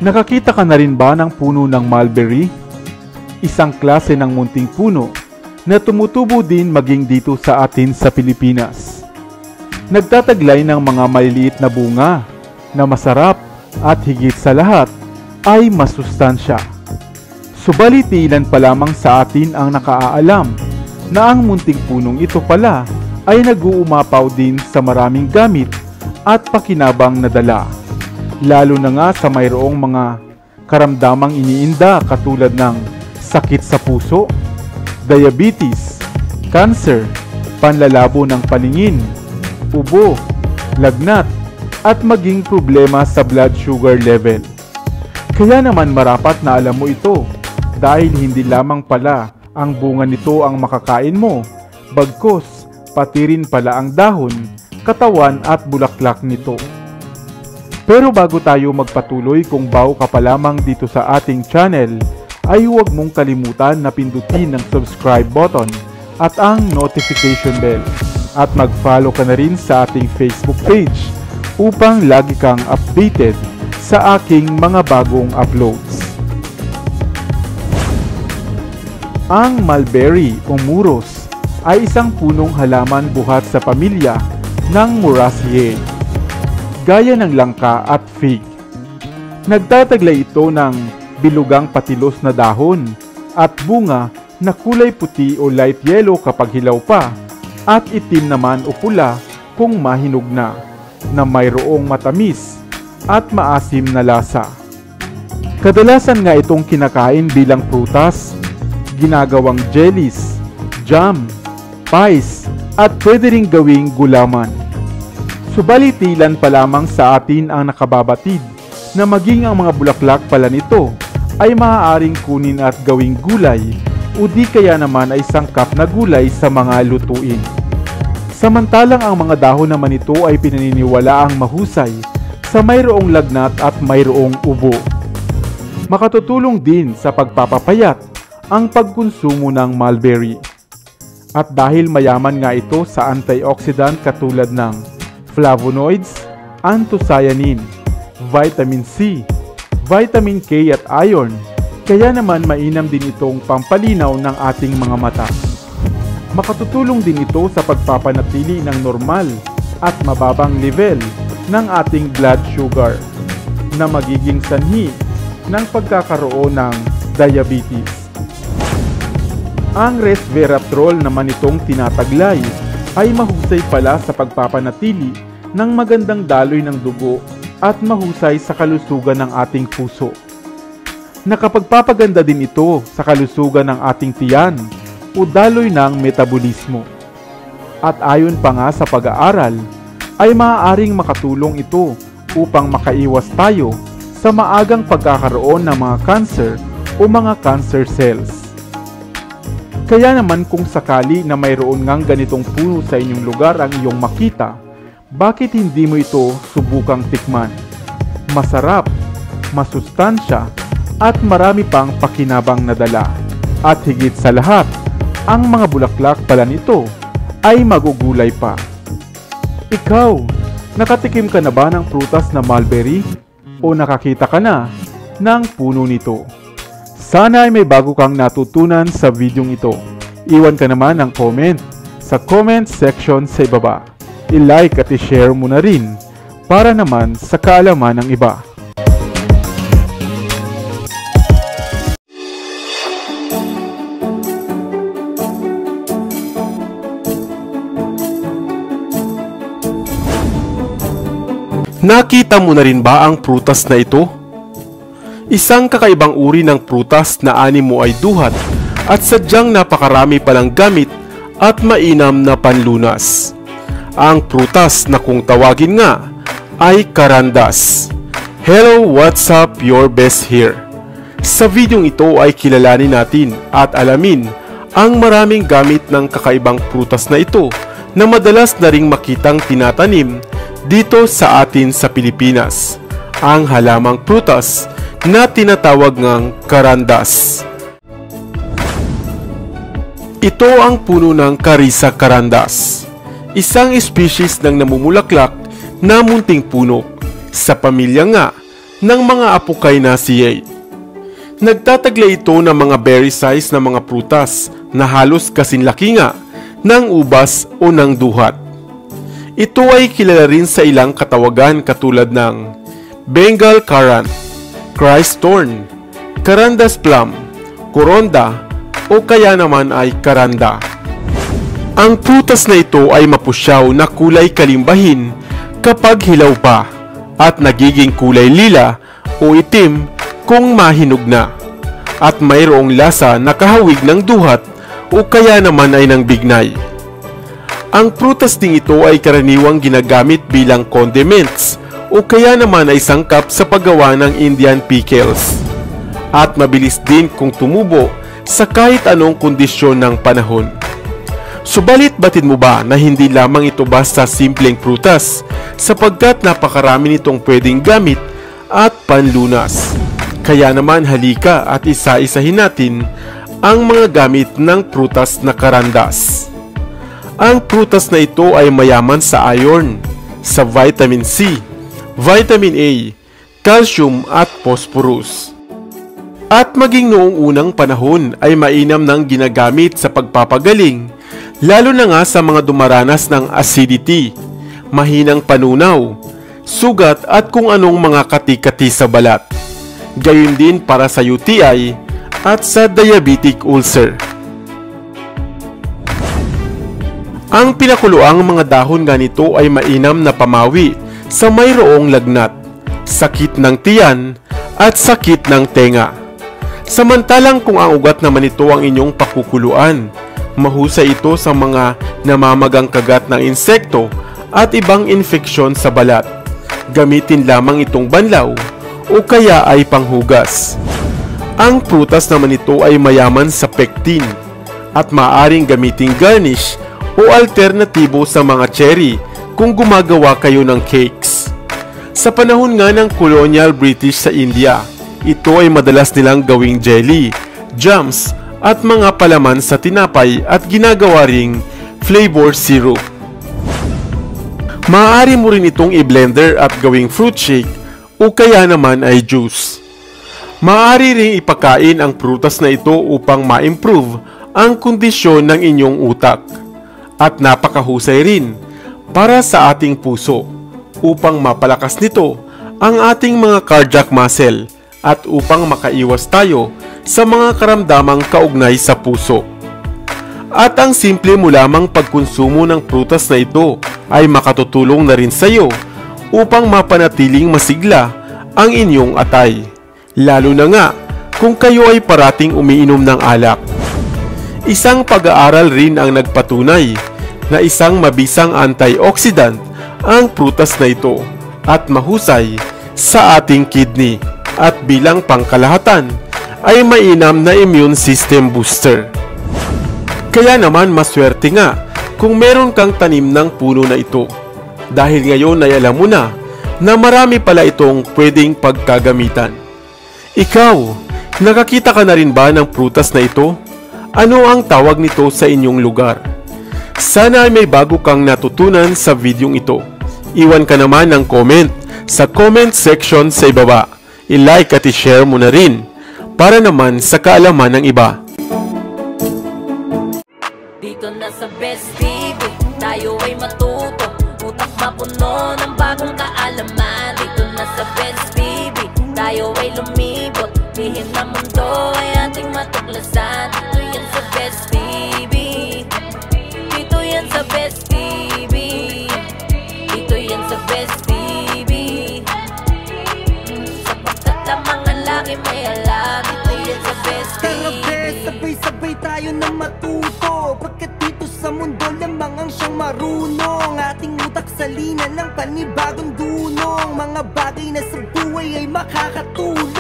Nakakita ka na rin ba ng puno ng mulberry? Isang klase ng munting puno na tumutubo din maging dito sa atin sa Pilipinas. Nagtataglay ng mga maliliit na bunga na masarap at higit sa lahat ay masustansya. Subalit ilan pa lamang sa atin ang nakaalam na ang munting punong ito pala ay nag-uumapaw din sa maraming gamit at pakinabang na dala. Lalo na nga sa mayroong mga karamdamang iniinda katulad ng sakit sa puso, diabetes, cancer, panlalabo ng paningin, ubo, lagnat, at maging problema sa blood sugar level. Kaya naman marapat na alam mo ito dahil hindi lamang pala ang bunga nito ang makakain mo, bagkus pati rin pala ang dahon, katawan at bulaklak nito. Pero bago tayo magpatuloy, kung bago ka pa lamang dito sa ating channel, ay huwag mong kalimutan na pindutin ang subscribe button at ang notification bell at mag-follow ka na rin sa ating Facebook page upang lagi kang updated sa aking mga bagong uploads. Ang mulberry o muros ay isang punong halaman buhat sa pamilya ng Moraceae, gaya ng langka at fig. Nagtataglay ito ng bilugang patilos na dahon at bunga na kulay puti o light yellow kapag hilaw pa at itim naman o pula kung mahinog na mayroong matamis at maasim na lasa. Kadalasan nga itong kinakain bilang prutas, ginagawang jellies, jam, pies at pwede ring gawing gulaman. Subalit ilan pa lamang sa atin ang nakababatid na maging ang mga bulaklak pala nito ay maaaring kunin at gawing gulay o di kaya naman ay sangkap na gulay sa mga lutuin. Samantalang ang mga dahon naman ito ay pinaniniwalaang mahusay sa mayroong lagnat at mayroong ubo. Makatutulong din sa pagpapapayat ang pagkonsumo ng mulberry. At dahil mayaman nga ito sa antioxidant katulad ng flavonoids, anthocyanin, vitamin C, vitamin K at iron, kaya naman mainam din itong pampalinaw ng ating mga mata. Makatutulong din ito sa pagpapanatili ng normal at mababang level ng ating blood sugar na magiging sanhi ng pagkakaroon ng diabetes. Ang resveratrol naman itong tinataglay ay mahusay pala sa pagpapanatili ng magandang daloy ng dugo at mahusay sa kalusugan ng ating puso. Nakapagpapaganda din ito sa kalusugan ng ating tiyan o daloy ng metabolismo. At ayon pa nga sa pag-aaral, ay maaaring makatulong ito upang makaiwas tayo sa maagang pagkakaroon ng mga cancer o mga cancer cells. Kaya naman kung sakali na mayroon ngang ganitong puno sa inyong lugar ang iyong makita, bakit hindi mo ito subukang tikman? Masarap, masustansya, at marami pang pakinabang na dala. At higit sa lahat, ang mga bulaklak pala nito ay magugulay pa. Ikaw, nakatikim ka na ba ng prutas na mulberry? O nakakita ka na ng puno nito? Sana ay may bago kang natutunan sa videong ito. Iwan ka naman ng comment sa comment section sa ibaba. I-like at i-share mo na rin para naman sa kaalaman ng iba. Nakita mo na rin ba ang prutas na ito? Isang kakaibang uri ng prutas na ani mo ay duhat at sadyang napakarami palang gamit at mainam na panlunas. Ang prutas na kung tawagin nga ay karandas. Hello, what's up? Your best here. Sa videong ito ay kilalanin natin at alamin ang maraming gamit ng kakaibang prutas na ito na madalas na ring makitang tinatanim dito sa atin sa Pilipinas. Ang halamang prutas na tinatawag ngang karandas. Ito ang puno ng Carissa carandas, isang species ng namumulaklak na munting puno sa pamilya nga ng mga Apocynaceae. Nagtataglay ito ng mga berry size na mga prutas na halos kasinlaki nga ng ubas o ng duhat. Ito ay kilala rin sa ilang katawagan katulad ng Bengal currant, Christ thorn, Carandas plum, Coronda o kaya naman ay Caranda. Ang prutas na ito ay mapusyaw na kulay kalimbahin kapag hilaw pa at nagiging kulay lila o itim kung mahinog na at mayroong lasa na kahawig ng duhat o kaya naman ay ng bignay. Ang prutas ding ito ay karaniwang ginagamit bilang condiments o kaya naman ay sangkap sa paggawa ng Indian pickles at mabilis din kung tumubo sa kahit anong kondisyon ng panahon. Subalit batid mo ba na hindi lamang ito basta simpleng prutas sapagkat napakarami nitong pwedeng gamit at panlunas. Kaya naman halika at isa-isahin natin ang mga gamit ng prutas na Carandas. Ang prutas na ito ay mayaman sa iron, sa vitamin C, vitamin A, calcium at phosphorus. At maging noong unang panahon ay mainam nang ginagamit sa pagpapagaling, lalo na nga sa mga dumaranas ng acidity, mahinang panunaw, sugat at kung anong mga kati-kati sa balat. Gayon din para sa UTI at sa diabetic ulcer. Ang pinakuluang mga dahon ganito ay mainam na pamawi sa mayroong lagnat, sakit ng tiyan at sakit ng tenga. Samantalang kung ang ugat naman ito ang inyong pakukuluan, mahusay ito sa mga namamagang kagat ng insekto at ibang infeksyon sa balat. Gamitin lamang itong banlaw o kaya ay panghugas. Ang prutas naman ito ay mayaman sa pectin at maaaring gamiting garnish o alternatibo sa mga cherry kung gumagawa kayo ng cakes. Sa panahon nga ng colonial British sa India, ito ay madalas nilang gawing jelly, jams at mga palaman sa tinapay at ginagawa ring flavor syrup. Maaari mo rin itong i-blender at gawing fruit shake o kaya naman ay juice. Maaari ring ipakain ang prutas na ito upang ma-improve ang kondisyon ng inyong utak. At napakahusay rin para sa ating puso upang mapalakas nito ang ating mga cardiac muscle at upang makaiwas tayo sa mga karamdamang kaugnay sa puso. At ang simple mo lamang pagkonsumo ng prutas na ito ay makatutulong na rin sa iyo upang mapanatiling masigla ang inyong atay. Lalo na nga kung kayo ay parating umiinom ng alak. Isang pag-aaral rin ang nagpatunay na isang mabisang antioxidant ang prutas na ito at mahusay sa ating kidney at bilang pangkalahatan ay mainam na immune system booster. Kaya naman maswerte nga kung meron kang tanim ng puno na ito dahil ngayon ay alam mo na marami pala itong pwedeng pagkagamitan. Ikaw, nakakita ka na rin ba ng prutas na ito? Ano ang tawag nito sa inyong lugar? Sana ay may bago kang natutunan sa videong ito. Iwan ka naman ng comment sa comment section sa ibaba. I-like at i-share mo na rin para naman sa kaalaman ng iba. Dito na sa Best TV, tayo ay matuto. Utak mapuno ng bagong kaalaman. Dito na sa Best TV, tayo ay lumibot. Lihim na mundo ay ating matuklasan. Dito yan sa Best TV. Dito yan sa Best TV. Dito yan sa Best TV. Sapagkat ang mga laki may alam. Dito yan sa Best TV. Tara bes, sabay-sabay tayo na matuto. Pagkat dito sa mundo lamang ang siyang marunong. Ating utak salina ng panibagong dunong. Mga bagay na sa buhay ay makakatulong.